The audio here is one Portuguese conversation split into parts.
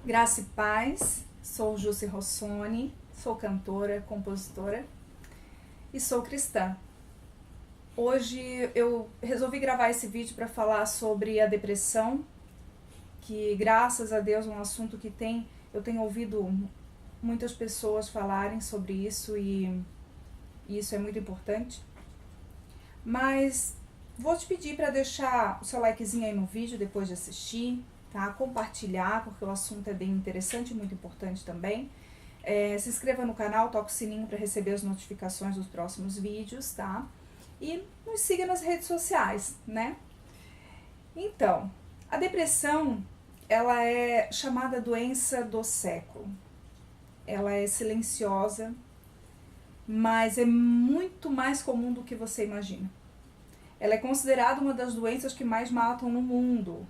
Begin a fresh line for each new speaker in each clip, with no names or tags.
Graça e paz, sou Jussi Rossoni, sou cantora, compositora e sou cristã. Hoje eu resolvi gravar esse vídeo para falar sobre a depressão, que graças a Deus é um assunto que eu tenho ouvido muitas pessoas falarem sobre isso e isso é muito importante. Mas vou te pedir para deixar o seu likezinho aí no vídeo depois de assistir, tá? Compartilhar, porque o assunto é bem interessante e muito importante também. Se inscreva no canal, toque o sininho para receber as notificações dos próximos vídeos, tá? E nos siga nas redes sociais, né? Então, a depressão, ela é chamada doença do século. Ela é silenciosa, mas é muito mais comum do que você imagina. Ela é considerada uma das doenças que mais matam no mundo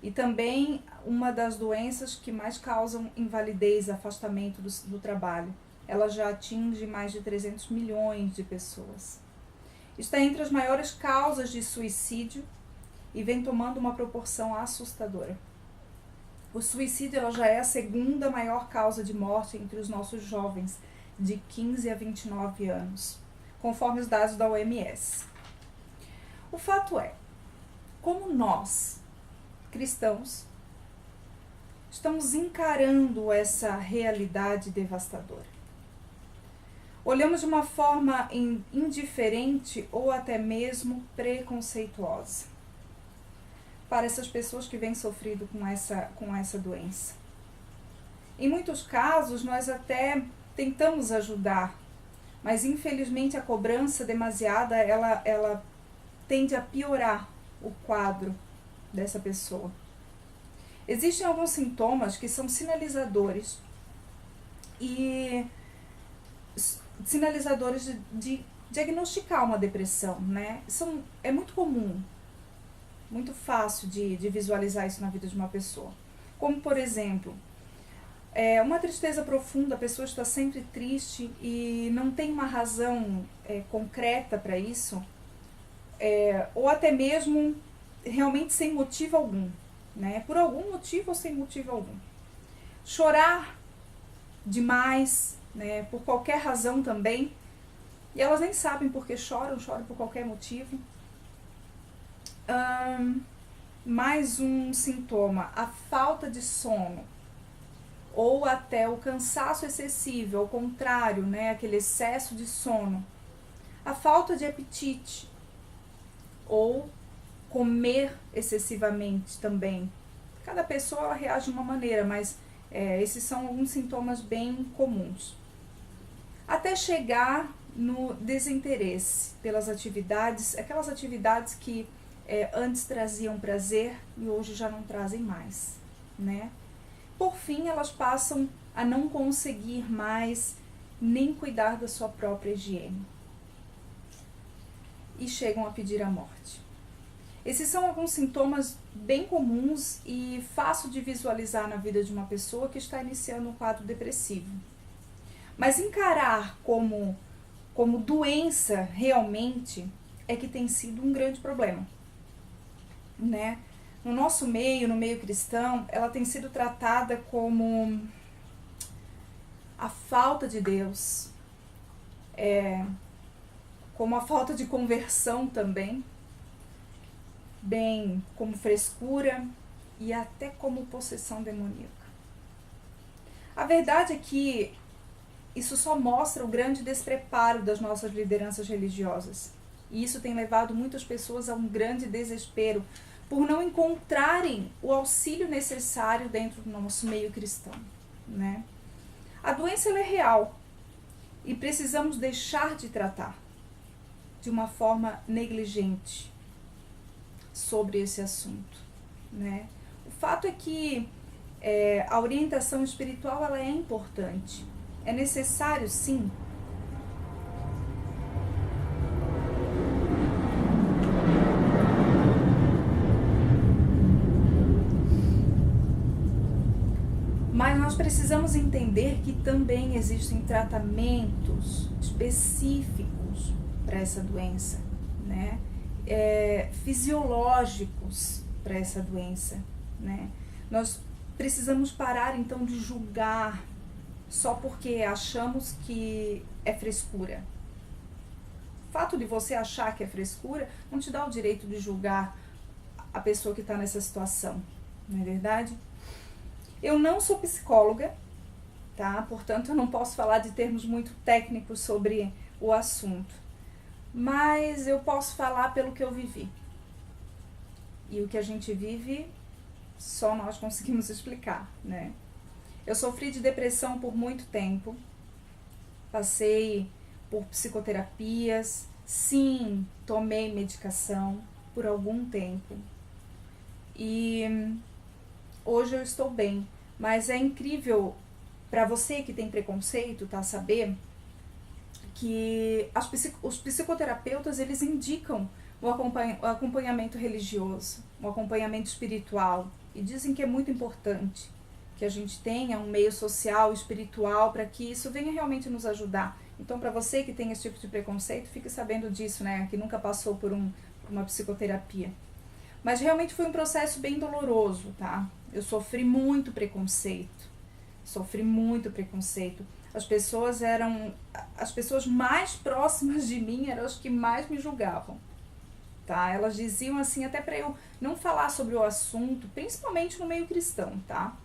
e também uma das doenças que mais causam invalidez, afastamento do trabalho. Ela já atinge mais de 300 milhões de pessoas. Está entre as maiores causas de suicídio e vem tomando uma proporção assustadora. O suicídio ela já é a segunda maior causa de morte entre os nossos jovens, de 15 a 29 anos, conforme os dados da OMS. O fato é, como nós, cristãos, estamos encarando essa realidade devastadora. Olhamos de uma forma indiferente ou até mesmo preconceituosa para essas pessoas que vêm sofrendo com essa doença. Em muitos casos, nós até tentamos ajudar, mas infelizmente a cobrança demasiada, ela tende a piorar o quadro dessa pessoa. Existem alguns sintomas que são sinalizadores de diagnosticar uma depressão, né? É muito comum, muito fácil de visualizar isso na vida de uma pessoa. Como, por exemplo, uma tristeza profunda, a pessoa está sempre triste e não tem uma razão concreta para isso, ou até mesmo realmente sem motivo algum, né? Por algum motivo ou sem motivo algum. Chorar demais, né? Por qualquer razão também, e elas nem sabem por que choram por qualquer motivo. Mais um sintoma, a falta de sono, ou até o cansaço excessivo, ao contrário, né? Aquele excesso de sono, a falta de apetite, ou comer excessivamente também. Cada pessoa ela reage de uma maneira, mas esses são alguns sintomas bem comuns. Até chegar no desinteresse pelas atividades, aquelas atividades que antes traziam prazer e hoje já não trazem mais, né? Por fim, elas passam a não conseguir mais nem cuidar da sua própria higiene e chegam a pedir a morte. Esses são alguns sintomas bem comuns e fácil de visualizar na vida de uma pessoa que está iniciando um quadro depressivo. Mas encarar como doença realmente é que tem sido um grande problema, né? No nosso meio, no meio cristão, ela tem sido tratada como a falta de Deus, como a falta de conversão também, bem como frescura e até como possessão demoníaca. A verdade é que isso só mostra o grande despreparo das nossas lideranças religiosas. E isso tem levado muitas pessoas a um grande desespero por não encontrarem o auxílio necessário dentro do nosso meio cristão, né? A doença ela é real e precisamos deixar de tratar de uma forma negligente sobre esse assunto, né? O fato é que a orientação espiritual ela é importante, é necessário sim, mas nós precisamos entender que também existem tratamentos específicos para essa doença, né? Fisiológicos para essa doença, né? Nós precisamos parar então de julgar só porque achamos que é frescura. O fato de você achar que é frescura não te dá o direito de julgar a pessoa que está nessa situação, não é verdade? Eu não sou psicóloga, tá? Portanto, eu não posso falar de termos muito técnicos sobre o assunto, mas eu posso falar pelo que eu vivi. E o que a gente vive, só nós conseguimos explicar, né? Eu sofri de depressão por muito tempo, passei por psicoterapias, sim, tomei medicação por algum tempo. E hoje eu estou bem, mas é incrível para você que tem preconceito, tá, saber que os psicoterapeutas, eles indicam o acompanhamento religioso, o acompanhamento espiritual, e dizem que é muito importante que a gente tenha um meio social, espiritual, para que isso venha realmente nos ajudar. Então, para você que tem esse tipo de preconceito, fique sabendo disso, né, que nunca passou por uma psicoterapia. Mas realmente foi um processo bem doloroso, tá? Eu sofri muito preconceito. As pessoas mais próximas de mim eram as que mais me julgavam, tá? Elas diziam assim, até para eu não falar sobre o assunto, principalmente no meio cristão, tá?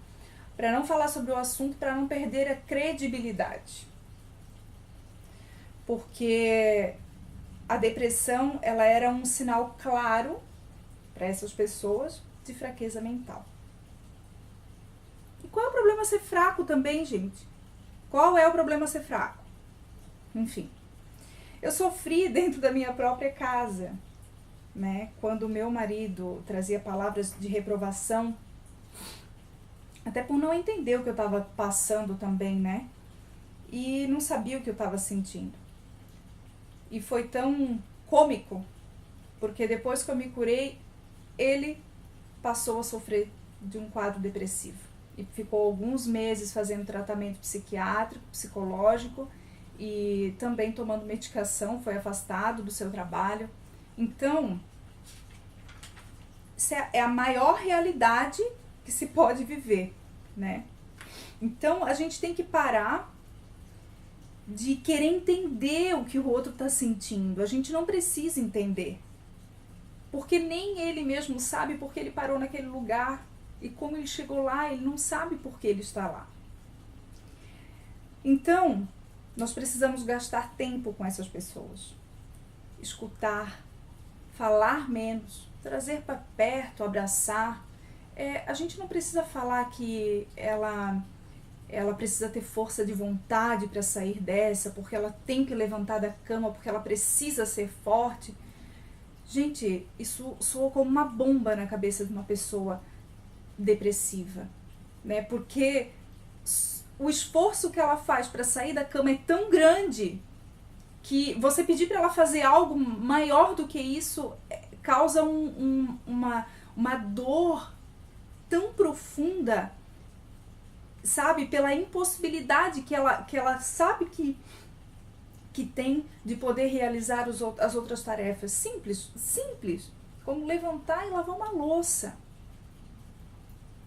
Para não falar sobre o assunto, para não perder a credibilidade. Porque a depressão, ela era um sinal claro para essas pessoas de fraqueza mental. E qual é o problema ser fraco também, gente? Qual é o problema ser fraco? Enfim, eu sofri dentro da minha própria casa, né? Quando meu marido trazia palavras de reprovação, até por não entender o que eu estava passando também, né? E não sabia o que eu estava sentindo. E foi tão cômico, porque depois que eu me curei, ele passou a sofrer de um quadro depressivo. E ficou alguns meses fazendo tratamento psiquiátrico, psicológico e também tomando medicação, foi afastado do seu trabalho. Então, isso é a maior realidade que se pode viver, né? Então, a gente tem que parar de querer entender o que o outro está sentindo. A gente não precisa entender. Porque nem ele mesmo sabe porque ele parou naquele lugar. E como ele chegou lá, ele não sabe por que ele está lá. Então, nós precisamos gastar tempo com essas pessoas. Escutar, falar menos, trazer para perto, abraçar. A gente não precisa falar que ela precisa ter força de vontade para sair dessa, porque ela tem que levantar da cama, porque ela precisa ser forte. Gente, isso soa como uma bomba na cabeça de uma pessoa depressiva, né? Porque o esforço que ela faz para sair da cama é tão grande que você pedir para ela fazer algo maior do que isso causa uma dor tão profunda, sabe? Pela impossibilidade que ela sabe que tem de poder realizar as outras tarefas simples, como levantar e lavar uma louça.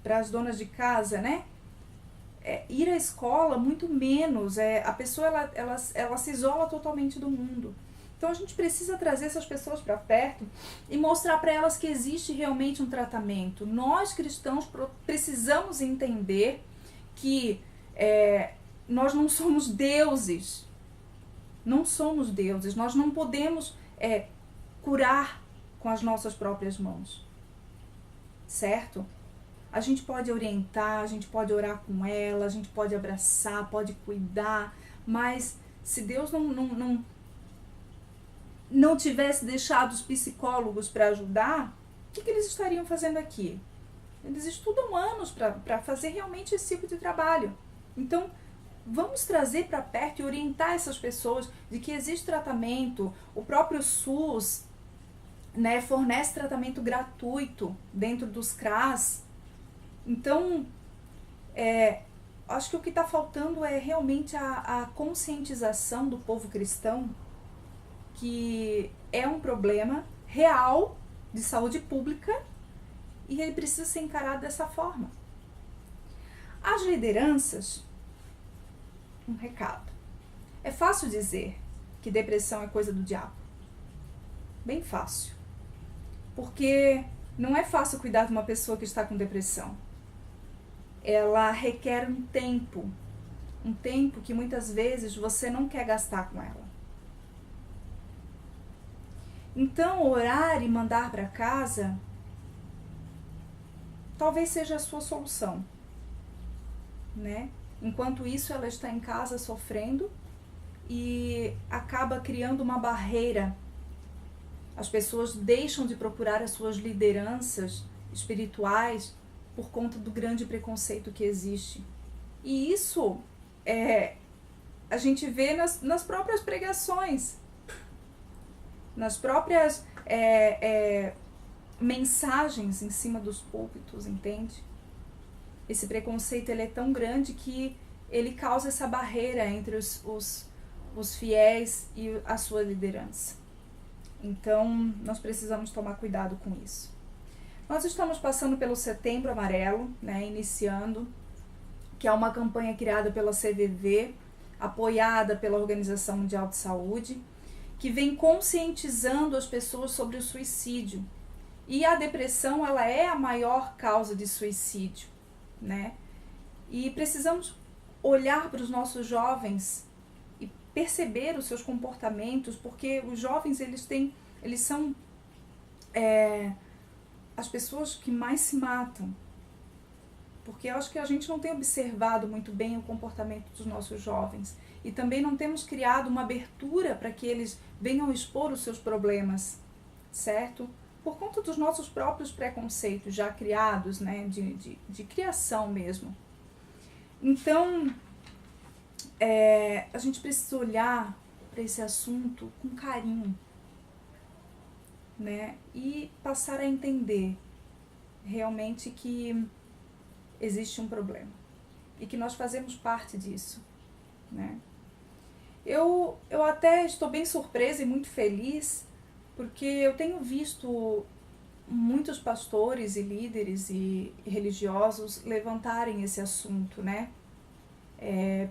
Para as donas de casa, né? Ir à escola, muito menos. A pessoa, ela se isola totalmente do mundo. Então, a gente precisa trazer essas pessoas para perto e mostrar para elas que existe realmente um tratamento. Nós, cristãos, precisamos entender que nós não somos deuses. Não somos deuses. Nós não podemos curar com as nossas próprias mãos. Certo? A gente pode orientar, a gente pode orar com ela, a gente pode abraçar, pode cuidar, mas se Deus não tivesse deixado os psicólogos para ajudar, o que eles estariam fazendo aqui? Eles estudam anos para fazer realmente esse tipo de trabalho. Então, vamos trazer para perto e orientar essas pessoas de que existe tratamento. O próprio SUS, né, fornece tratamento gratuito dentro dos CRAS. Então, acho que o que está faltando é realmente a conscientização do povo cristão que é um problema real de saúde pública e ele precisa ser encarado dessa forma. As lideranças, um recado. É fácil dizer que depressão é coisa do diabo. Bem fácil. Porque não é fácil cuidar de uma pessoa que está com depressão. Ela requer um tempo que muitas vezes você não quer gastar com ela. Então, orar e mandar para casa talvez seja a sua solução, né? Enquanto isso, ela está em casa sofrendo e acaba criando uma barreira. As pessoas deixam de procurar as suas lideranças espirituais por conta do grande preconceito que existe. E isso a gente vê nas próprias pregações, nas próprias mensagens em cima dos púlpitos, entende? Esse preconceito ele é tão grande que ele causa essa barreira entre os fiéis e a sua liderança. Então, nós precisamos tomar cuidado com isso. Nós estamos passando pelo Setembro Amarelo, né, iniciando, que é uma campanha criada pela CVV, apoiada pela Organização Mundial de Saúde, que vem conscientizando as pessoas sobre o suicídio. E a depressão, ela é a maior causa de suicídio, né? E precisamos olhar para os nossos jovens e perceber os seus comportamentos, porque os jovens, eles são as pessoas que mais se matam. Porque eu acho que a gente não tem observado muito bem o comportamento dos nossos jovens. E também não temos criado uma abertura para que eles venham expor os seus problemas, certo? Por conta dos nossos próprios preconceitos já criados, né, de criação mesmo. Então, a gente precisa olhar para esse assunto com carinho, né, e passar a entender realmente que existe um problema e que nós fazemos parte disso, né. Eu até estou bem surpresa e muito feliz porque eu tenho visto muitos pastores e líderes e religiosos levantarem esse assunto, né?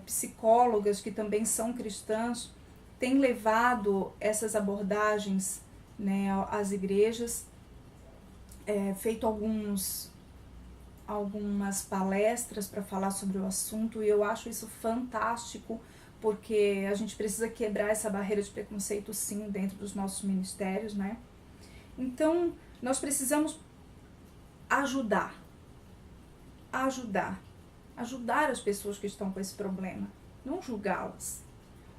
Psicólogas que também são cristãs têm levado essas abordagens, né, às igrejas, feito algumas palestras para falar sobre o assunto, e eu acho isso fantástico, porque a gente precisa quebrar essa barreira de preconceito, sim, dentro dos nossos ministérios, né? Então, nós precisamos ajudar as pessoas que estão com esse problema, não julgá-las.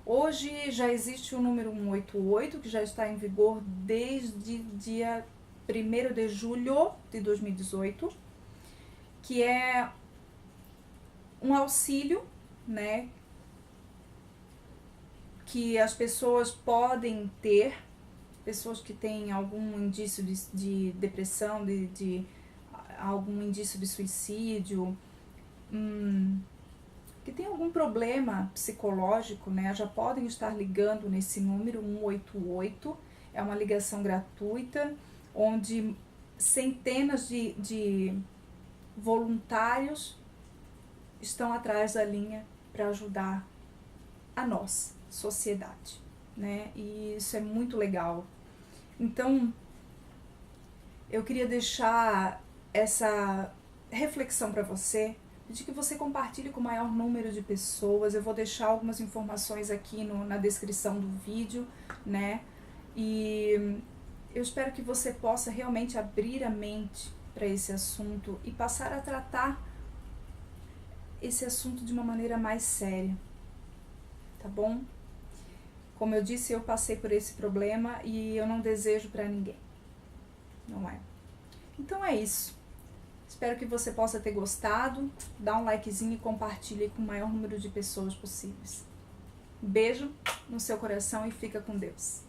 Hoje já existe o número 188, que já está em vigor desde dia 1º de julho de 2018, que é um auxílio, né, que as pessoas podem ter, pessoas que têm algum indício de depressão, de algum indício de suicídio, que tem algum problema psicológico, né, já podem estar ligando nesse número 188, é uma ligação gratuita, onde centenas de voluntários estão atrás da linha para ajudar a nós, sociedade, né? E isso é muito legal. Então, eu queria deixar essa reflexão para você, de que você compartilhe com o maior número de pessoas. Eu vou deixar algumas informações aqui na descrição do vídeo, né? E eu espero que você possa realmente abrir a mente para esse assunto e passar a tratar esse assunto de uma maneira mais séria, tá bom? Como eu disse, eu passei por esse problema e eu não desejo para ninguém, não é? Então é isso. Espero que você possa ter gostado. Dá um likezinho e compartilhe com o maior número de pessoas possíveis. Um beijo no seu coração e fica com Deus.